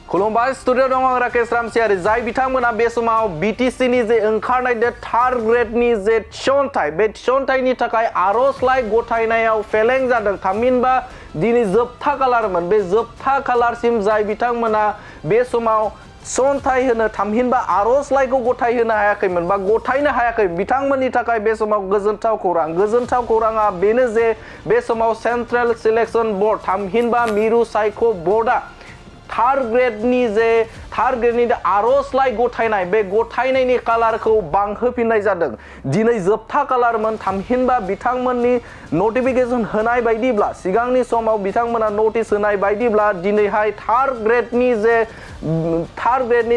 खुलुमबाय स्टुडिअ दं आं राकेश रामसियारि जाय बिथांमोना बे समाव बीटीसी नि जे ओंखारनाय दे थार्ड ग्रेडनि जे थिसनथाइ बे थिसनथाइनि थाखाय आरजलाइ गथायनायाव फेलें जादों थामहिनबा दिनै जोबथा खालारमोन बे जोबथा खालारसिम जाय बिथांमोना बे समाव थिसनथाइ होनो थामहिनबा आरजलाइखौ गथाय होनो हायाखैमोन बा गथायनो हायाखै बिथांमोननि थाखाय बे समाव गोजोनथाव खौराङा बेनो जे बे समाव सेन्ट्रेल सिलेक्शन बोर्ड थामहिनबा मिरु सायख' बोर्डआ थार्ड ग्रेडनि आरजलाइ गथायनाय बे गथायनायनि कालारखौ बांहोफिननाय जादों दिनै जोबथा कालारमोन थामहिनबा बिथांमोननि नटिफिकेशन होनाय बायदिब्ला सिगांनि समाव बिथांमोना नटिस होनाय बायदिब्ला दिनैहाय थार्ड ग्रेडनि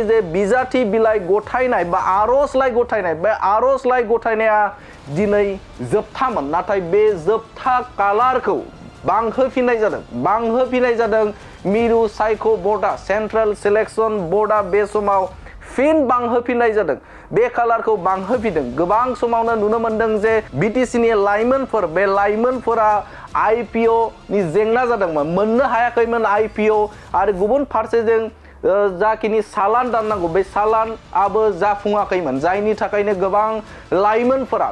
जे बिजाथि बिलाइ गथायनाय बा आरजलाइ गथायनाय बे आरजलाइ गथायनाया दिनै जोबथामोन नाथाय बे जोबथा कालारखौ बांहोफिननाय जादों मिरु सायख' बोर्डआ सेन्ट्रेल सिलेक्शन बोर्डआ बे समाव फिन बांहोफिननाय जादों बे कालारखौ बांहोफिनदों गोबां समावनो नुनो मोनदों जे बीटीसी नि लाइमोनफोरा आईपीओ नि जेंना जादोंमोन मोननो हायाखैमोन आईपीओ आरो गुबुन फारसेजों जाखिनि सालान दाननांगौ बे सालानआबो जाफुङाखैमोन जायनि थाखायनो गोबां लाइमोनफोरा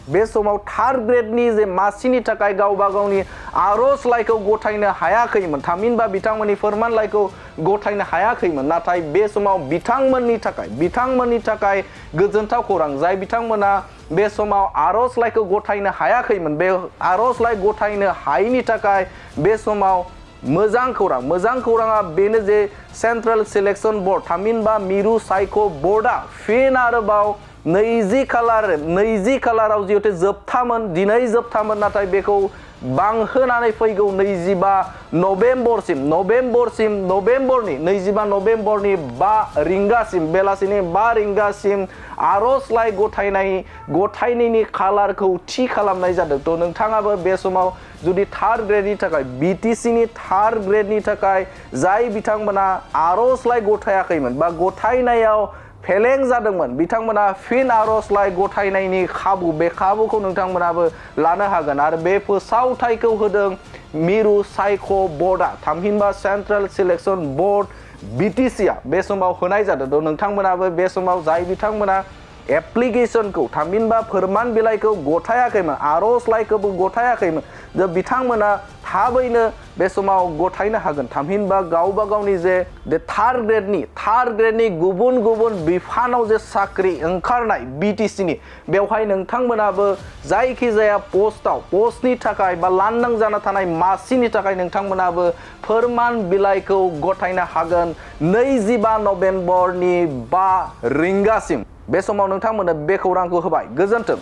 बे समाव थार्ड ग्रेडनि जे मासिनि थाखाय गावबा गावनि आरजलाइखौ गथायनो हायाखैमोन थामहिनबा बिथांमोननि फोरमानलाइखौ गथायनो हायाखैमोन नाथाय बे समाव बिथांमोननि थाखाय गोजोनथाव खौरां जाय बिथांमोना बे समाव आरजलाइखौ गथायनो हायाखैमोन बे आरजलाइ गथायनो हायैनि थाखाय बे समाव मोजां खौराङा बेनो जे सेन्ट्रेल सिलेक्शन बोर्ड थामहिनबा मिरु सायख' बोर्डआ फिन आरोबाव 20 खालाराव जिहेतु दिनै जोबथामोन नाथाय बेखौ बांहोनानै फैगौ 25 नभेम्बरनि 5 रिंगासिम बेलासिनि 5 रिंगासिम आरजलाइ गथायनायनि कालारखौ थि खालामनाय जादों थ' नोंथाङाबो बे समाव जुदि थार्ड ग्रेडनि थाखाय बीटीसी नि थार्ड ग्रेडनि थाखाय जाय बिथांमोना आरजलाइ गथायाखैमोन बा गथायनायाव फेलें जादोंमोन बिथांमोना फिन आरजलाइ गथायनायनि बे खाबुखौ नोंथांमोनाबो लानो हागोन आरो बे फोसावथायखौ होदों मिरु सायख' बोर्डआ थामहिनबा सेन्ट्रेल सिलेक्शन बोर्ड बीटीसीआ बे समाव होनाय जादों थ' नोंथांमोनाबो बे समाव जाय बिथांमोना एप्लिकेशनखौ थामहिनबा फोरमान बिलाइखौ गथायाखैमोन आरजलाइखौबो गथायाखैमोन बिथांमोना थाबैनो बे समाव गथायनो हागोन थामहिनबा गावबा गावनि जे थार्ड ग्रेडनि गुबुन बिफानाव जे साख्रि ओंखारनाय बीटीसी नि बेवहाय नोंथांमोनाबो जायखिजाया पस्टनि थाखाय बा लांदां जाना थानाय मासिनि थाखाय नोंथांमोनाबो फोरमान बिलाइखौ गथायनो हागोन 25 नभेम्बरनि 5 रिंगासिम बे समाव नोंथांमोननो बे खौरांखौ होबाय गोजोन्थों।